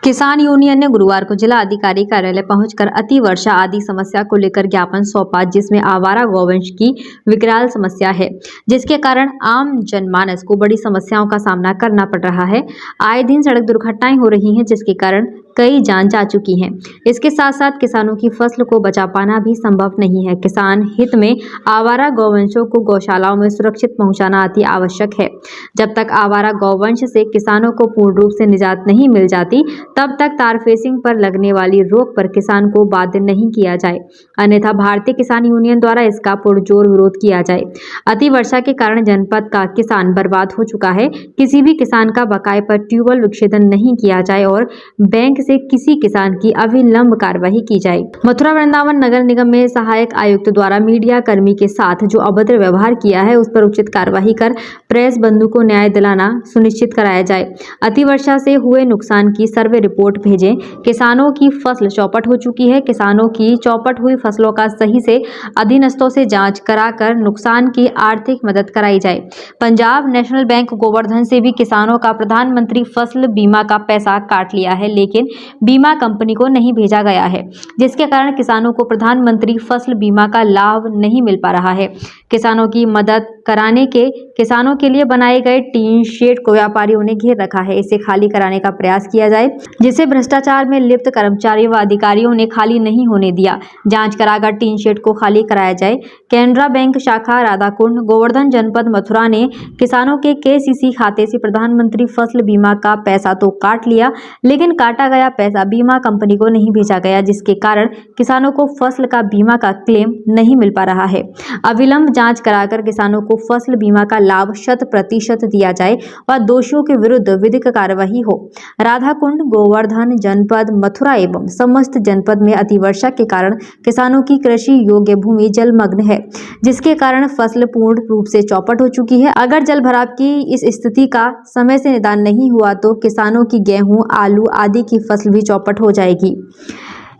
किसान यूनियन ने गुरुवार को जिला अधिकारी कार्यालय पहुंचकर अति वर्षा आदि समस्या को लेकर ज्ञापन सौंपा, जिसमें आवारा गौवंश की विकराल समस्या है, जिसके कारण आम जनमानस को बड़ी समस्याओं का सामना करना पड़ रहा है। आए दिन सड़क दुर्घटनाएं हो रही हैं, जिसके कारण कई जान जा चुकी हैं। इसके साथ साथ किसानों की फसल को बचा पाना भी संभव नहीं है। किसान हित में आवारा गौवंशों को गौशालाओं में सुरक्षित पहुंचाना अति आवश्यक है। जब तक आवारा गौवंश से किसानों को पूर्ण रूप से निजात नहीं मिल जाती, तब तक तार फेसिंग पर लगने वाली रोक पर किसान को बाध्य नहीं किया जाए, अन्यथा भारतीय किसान यूनियन द्वारा इसका पुरजोर विरोध किया जाए। अति वर्षा के कारण जनपद का किसान बर्बाद हो चुका है। किसी भी किसान का बकाये पर ट्यूबवेल विच्छेदन नहीं किया जाए और बैंक से किसी किसान की अविलंब कार्रवाई की जाए। मथुरा वृंदावन नगर निगम में सहायक आयुक्त द्वारा मीडिया कर्मी के साथ जो अभद्र व्यवहार किया है, उस पर उचित कार्रवाई कर प्रेस बंधु को न्याय दिलाना सुनिश्चित कराया जाए। अतिवर्षा से हुए नुकसान की सर्वे रिपोर्ट भेजें। किसानों की फसल चौपट हो चुकी है। किसानों की चौपट हुई फसलों का सही से अधीनस्थों से जांच कराकर नुकसान की आर्थिक मदद कराई जाए। पंजाब नेशनल बैंक गोवर्धन से भी किसानों का प्रधानमंत्री फसल बीमा का पैसा काट लिया है, लेकिन बीमा कंपनी को नहीं भेजा गया है, जिसके कारण किसानों को प्रधानमंत्री फसल बीमा का लाभ नहीं मिल पा रहा है। किसानों की मदद कराने के किसानों के लिए बनाए गए टीन शेड को व्यापारियों ने घेर रखा है। इसे खाली कराने का प्रयास किया जाए, जिसे भ्रष्टाचार में लिप्त कर्मचारियों व अधिकारियों ने खाली नहीं होने दिया। जांच कराकर टीन शेड को खाली कराया जाए। कैनरा बैंक शाखा राधाकुंड गोवर्धन जनपद मथुरा ने किसानों के केसीसी खाते से प्रधानमंत्री फसल बीमा का पैसा तो काट लिया, लेकिन काटा गया पैसा बीमा कंपनी को नहीं भेजा गया, जिसके कारण किसानों को फसल का बीमा का क्लेम नहीं मिल पा रहा है। अविलंब जांच कराकर किसानों को फसल बीमा का लाभ 100% दिया जाए व दोषियों के विरुद्ध विधिक कार्यवाही हो। राधाकुंड गोवर्धन जनपद मथुरा एवं समस्त जनपद में अतिवर्षा के कारण किसानों की कृषि योग्य भूमि जलमग्न है, जिसके कारण फसल पूर्ण रूप से चौपट हो चुकी है। अगर जल भराव की इस स्थिति का समय से निदान नहीं हुआ तो किसानों की गेहूं, आलू आदि की फसल भी चौपट हो जाएगी।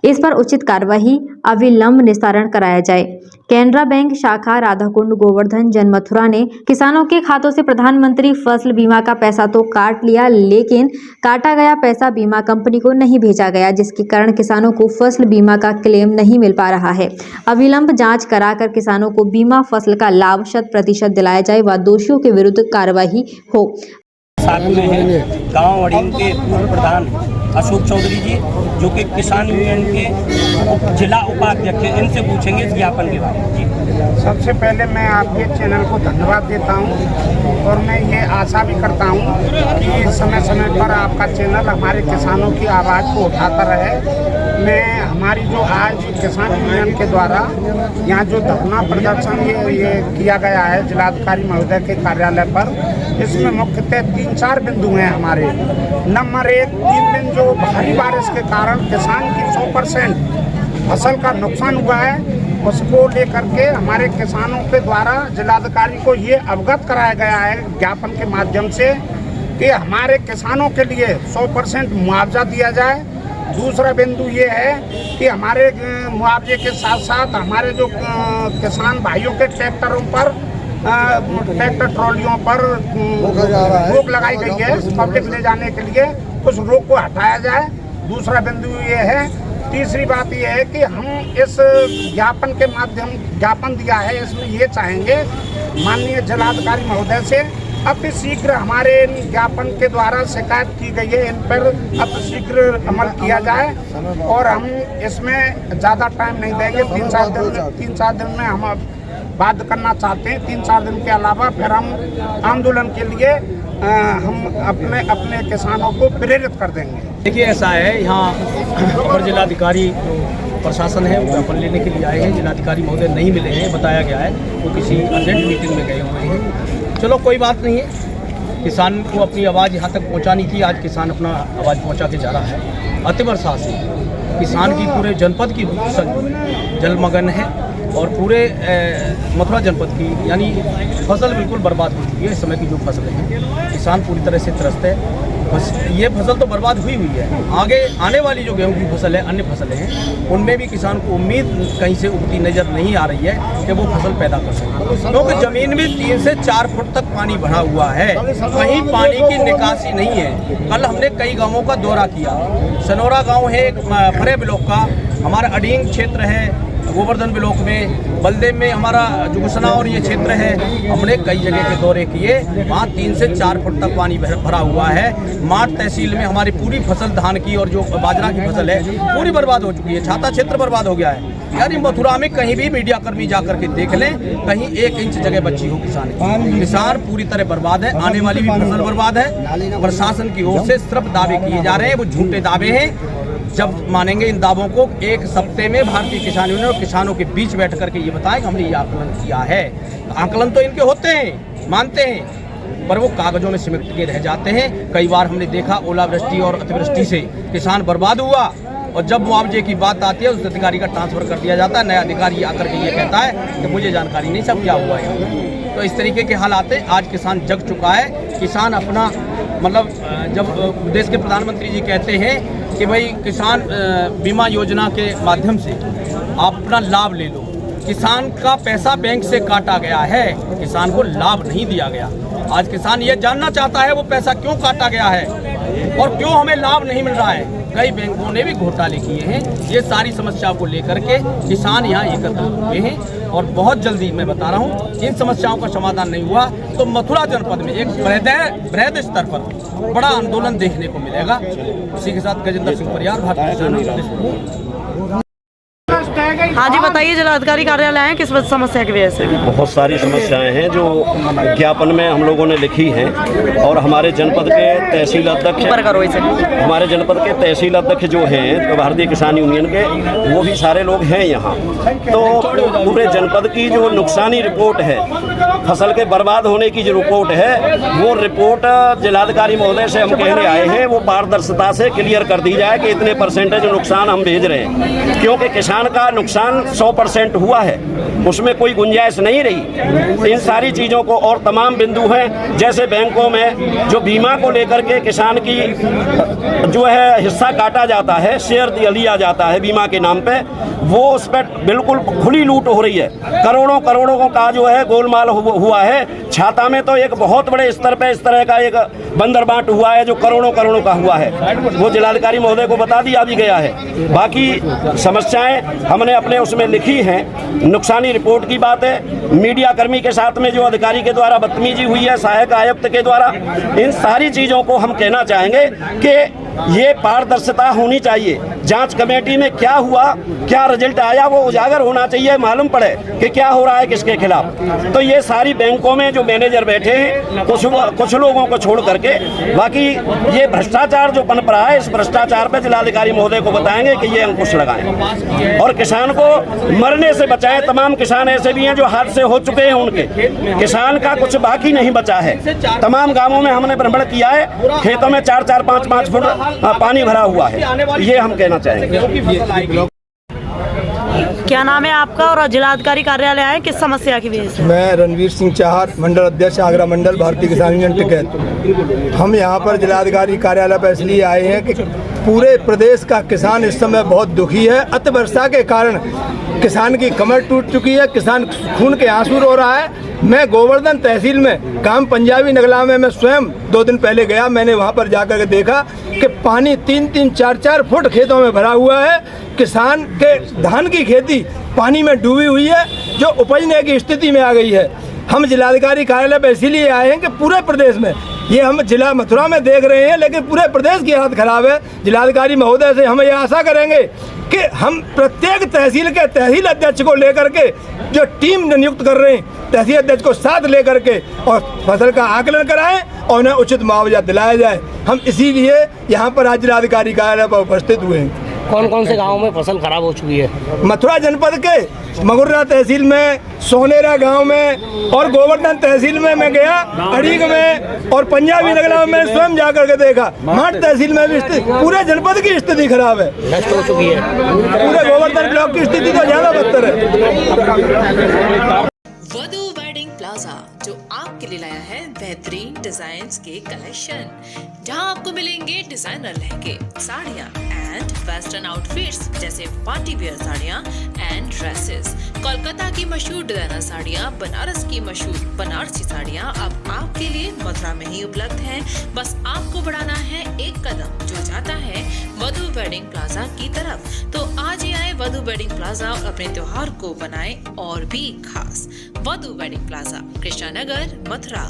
इस पर उचित कार्यवाही अविलंब निस्तारण कराया जाए। कैनरा बैंक शाखा राधाकुंड गोवर्धन जन मथुरा ने किसानों के खातों से प्रधानमंत्री फसल बीमा का पैसा तो काट लिया, लेकिन काटा गया पैसा बीमा कंपनी को नहीं भेजा गया, जिसके कारण किसानों को फसल बीमा का क्लेम नहीं मिल पा रहा है। अविलंब जांच कराकर किसानों को बीमा फसल का लाभ 100% दिलाया जाए व दोषियों के विरुद्ध कार्यवाही हो। साथ में है गाँव वड़िंग के पूर्व प्रधान अशोक चौधरी जी, जो कि किसान यूनियन के जिला उपाध्यक्ष हैं। इनसे पूछेंगे इस ज्ञापन के बारे में। जी, सबसे पहले मैं आपके चैनल को धन्यवाद देता हूं और मैं ये आशा भी करता हूं कि समय समय पर आपका चैनल हमारे किसानों की आवाज़ को उठाता रहे। मैं हमारी जो आज किसान यूनियन के द्वारा यहाँ जो धरना प्रदर्शन ये किया गया है जिलाधिकारी महोदय के कार्यालय पर, इसमें मुख्यतः 3-4 बिंदु हैं हमारे। नंबर 1, 3 दिन जो भारी बारिश के कारण किसान की 100% फसल का नुकसान हुआ है, उसको लेकर के हमारे किसानों के द्वारा जिलाधिकारी को ये अवगत कराया गया है ज्ञापन के माध्यम से कि हमारे किसानों के लिए 100% मुआवजा दिया जाए। दूसरा बिंदु ये है कि हमारे मुआवजे के साथ साथ हमारे जो किसान भाइयों के ट्रैक्टरों पर ट्रैक्टर ट्रॉलियों पर रोक लगाई गई है पब्लिक ले जाने के लिए, उस रोक को हटाया जाए। दूसरा बिंदु ये है। तीसरी बात यह है कि हम इस ज्ञापन के माध्यम ज्ञापन दिया है, इसमें ये चाहेंगे माननीय जिलाधिकारी महोदय से अति शीघ्र हमारे ज्ञापन के द्वारा शिकायत की गई है, इन पर अति शीघ्र अमल किया जाए और हम इसमें ज़्यादा टाइम नहीं देंगे। 3-4 दिन में हम बात करना चाहते हैं। 3-4 दिन के अलावा फिर हम आंदोलन के लिए हम अपने किसानों को प्रेरित कर देंगे। देखिए, ऐसा है, यहाँ अपर जिलाधिकारी प्रशासन है वो ज्ञापन लेने के लिए आए हैं। जिलाधिकारी महोदय नहीं मिले हैं, बताया गया है वो किसी अर्जेंट मीटिंग में गए हुए हैं। चलो कोई बात नहीं है, किसान को अपनी आवाज़ यहाँ तक पहुँचानी थी, आज किसान अपना आवाज़ पहुँचा के जा रहा है। अतिवर्षा से किसान की पूरे जनपद की जलमग्न है और पूरे मथुरा जनपद की यानी फसल बिल्कुल बर्बाद हो चुकी है। इस समय की जो फसलें हैं, किसान पूरी तरह से त्रस्त है। ये फसल तो बर्बाद हुई है। आगे आने वाली जो गेहूं की फसल है, अन्य फसलें हैं, उनमें भी किसान को उम्मीद कहीं से उगती नज़र नहीं आ रही है कि वो फसल पैदा कर सके, क्योंकि ज़मीन में 3 से 4 फुट तक पानी भरा हुआ है, कहीं पानी की निकासी नहीं है। कल हमने कई गाँवों का दौरा किया। सनोरा गाँव है एक फरे ब्लॉक का, हमारा अडींग क्षेत्र है गोवर्धन ब्लॉक में, बलदेव में हमारा जुगसना और ये क्षेत्र है। हमने कई जगह के दौरे किए, वहाँ 3 से 4 फुट तक पानी भरा हुआ है। माठ तहसील में हमारी पूरी फसल धान की और जो बाजरा की फसल है पूरी बर्बाद हो चुकी है। छाता क्षेत्र बर्बाद हो गया है। यार मथुरा में कहीं भी मीडिया कर्मी जा करके देख लें, कहीं 1 इंच जगह बची हो किसान पूरी तरह बर्बाद है। आने वाली भी फसल बर्बाद है। प्रशासन की ओर से सिर्फ दावे किए जा रहे हैं, वो झूठे दावे हैं। जब मानेंगे इन दावों को, 1 सप्ते में भारतीय किसान यूनियन और किसानों के बीच बैठ करके ये बताएं कि हमने ये आकलन किया है। आकलन तो इनके होते हैं, मानते हैं, पर वो कागजों में सिमट के रह जाते हैं। कई बार हमने देखा ओलावृष्टि और अतिवृष्टि से किसान बर्बाद हुआ, और जब मुआवजे की बात आती है उस अधिकारी का ट्रांसफर कर दिया जाता है। नया अधिकारी आकर के ये कहता है कि मुझे जानकारी नहीं सब क्या हुआ है। तो इस तरीके के हालात है। आज किसान जग चुका है। किसान अपना मतलब जब देश के प्रधानमंत्री जी कहते हैं कि भाई किसान बीमा योजना के माध्यम से आप अपना लाभ ले लो, किसान का पैसा बैंक से काटा गया है, किसान को लाभ नहीं दिया गया। आज किसान ये जानना चाहता है वो पैसा क्यों काटा गया है और क्यों हमें लाभ नहीं मिल रहा है। कई बैंकों ने भी घोटाले किए हैं। ये सारी समस्याओं को लेकर के किसान यहाँ एकत्र हुए हैं, और बहुत जल्दी मैं बता रहा हूँ इन समस्याओं का समाधान नहीं हुआ तो मथुरा जनपद में एक बृहद स्तर पर बड़ा आंदोलन देखने को मिलेगा। इसी के साथ गजेंद्र सिंह परियार, भारतीय किसान यूनियन। हाँ जी, बताइए, जिलाधिकारी कार्यालय आए किस समस्या की वजह से? बहुत सारी समस्याएं हैं जो ज्ञापन में हम लोगों ने लिखी हैं, और हमारे जनपद के तहसील अध्यक्ष, हमारे जनपद के तहसील अध्यक्ष जो हैं तो भारतीय किसान यूनियन के, वो भी सारे लोग हैं यहाँ। तो पूरे जनपद की जो नुकसानी रिपोर्ट है, फसल के बर्बाद होने की जो रिपोर्ट है, वो रिपोर्ट जिलाधिकारी महोदय से हम कहने आए हैं वो पारदर्शिता से क्लियर कर दी जाए कि इतने परसेंटेज नुकसान हम भेज रहे हैं, क्योंकि किसान का नुकसान 100% हुआ है, उसमें कोई गुंजाइश नहीं रही। इन सारी चीज़ों को और तमाम बिंदु हैं, जैसे बैंकों में जो बीमा को लेकर के किसान की जो है हिस्सा काटा जाता है, शेयर लिया जाता है बीमा के नाम पे, वो उस पर बिल्कुल खुली लूट हो रही है। करोड़ों करोड़ों का जो है गोलमाल हुआ है। छाता में तो एक बहुत बड़े स्तर पे इस तरह का एक बंदरबाट हुआ है जो करोड़ों करोड़ों का हुआ है, वो जिलाधिकारी महोदय को बता दिया भी गया है। बाकी समस्याएं हमने अपने उसमें लिखी हैं। नुकसानी रिपोर्ट की बात है, मीडिया कर्मी के साथ में जो अधिकारी के द्वारा बदतमीजी हुई है सहायक आयुक्त के द्वारा, इन सारी चीज़ों को हम कहना चाहेंगे कि ये पारदर्शिता होनी चाहिए। जांच कमेटी में क्या हुआ, क्या रिजल्ट आया, वो उजागर होना चाहिए, मालूम पड़े कि क्या हो रहा है किसके खिलाफ। तो ये सारी बैंकों में जो मैनेजर बैठे हैं कुछ लोगों को छोड़ करके, बाकी ये भ्रष्टाचार जो पनप रहा है, इस भ्रष्टाचार पे जिलाधिकारी महोदय को बताएंगे कि ये अंकुश लगाएं और किसान को मरने से बचाएं। तमाम किसान ऐसे भी हैं जो हादसे हो चुके हैं, उनके किसान का कुछ बाकी नहीं बचा है। तमाम गाँवों में हमने भ्रमण किया है, खेतों में 4-4, 5-5 फुट पानी भरा हुआ है। ये हम कहना चाहेंगे। क्या नाम है आपका और जिलाधिकारी कार्यालय आए किस समस्या की वजह से? मैं रणवीर सिंह चाहर, मंडल अध्यक्ष आगरा मंडल, भारतीय किसान यूनियन टिकैत। हम यहाँ पर जिलाधिकारी कार्यालय पर इसलिए आए हैं कि पूरे प्रदेश का किसान इस समय बहुत दुखी है। अतिवर्षा के कारण किसान की कमर टूट चुकी है, किसान खून के आंसू रो रहा है। मैं गोवर्धन तहसील में काम पंजाबी नगला में मैं स्वयं 2 दिन पहले गया, मैंने वहाँ पर जाकर के देखा कि पानी 3-3, 4-4 फुट खेतों में भरा हुआ है। किसान के धान की खेती पानी में डूबी हुई है, जो उपजने की स्थिति में आ गई है। हम जिलाधिकारी कार्यालय पर इसीलिए आए हैं कि पूरे प्रदेश में, ये हम जिला मथुरा में देख रहे हैं लेकिन पूरे प्रदेश की हालत खराब है। जिलाधिकारी महोदय से हम ये आशा करेंगे कि हम प्रत्येक तहसील के तहसील अध्यक्ष को लेकर के जो टीम नियुक्त कर रहे हैं, तहसील अध्यक्ष को साथ लेकर के और फसल का आकलन कराएं और उन्हें उचित मुआवजा दिलाया जाए। हम इसीलिए यहाँ पर आज जिलाधिकारी कार्यालय पर उपस्थित हुए हैं। कौन कौन से गाँव में फसल खराब हो चुकी है? मथुरा जनपद के मगुर्रा तहसील में, सोनेरा गांव में और गोवर्धन तहसील में मैं गया, अड़ीग में और पंजाबी नगला में स्वयं जाकर के देखा। माठ तहसील में भी पूरे जनपद की स्थिति खराब है, नष्ट हो चुकी है। पूरे गोवर्धन ब्लॉक की स्थिति तो ज्यादा बदतर है। वधू वेडिंग प्लाजा जो आपके के लिए लाया है बेहतरीन डिजाइन्स के कलेक्शन, जहां आपको मिलेंगे डिजाइनर लहंगे, साड़ियाँ एंड वेस्टर्न आउटफिट्स जैसे पार्टी वेयर साड़ियाँ एंड ड्रेसेस। कोलकाता की मशहूर डिजाइनर साड़ियाँ, बनारस की मशहूर बनारसी साड़ियाँ अब आपके लिए मथुरा में ही उपलब्ध हैं। बस आपको बढ़ाना है एक कदम जो जाता है वधु वेडिंग प्लाजा की तरफ। तो आज ही आए वधु वेडिंग प्लाजा और अपने त्योहार को बनाएं और भी खास। वधु वेडिंग प्लाजा, कृष्णा नगर, मथुरा।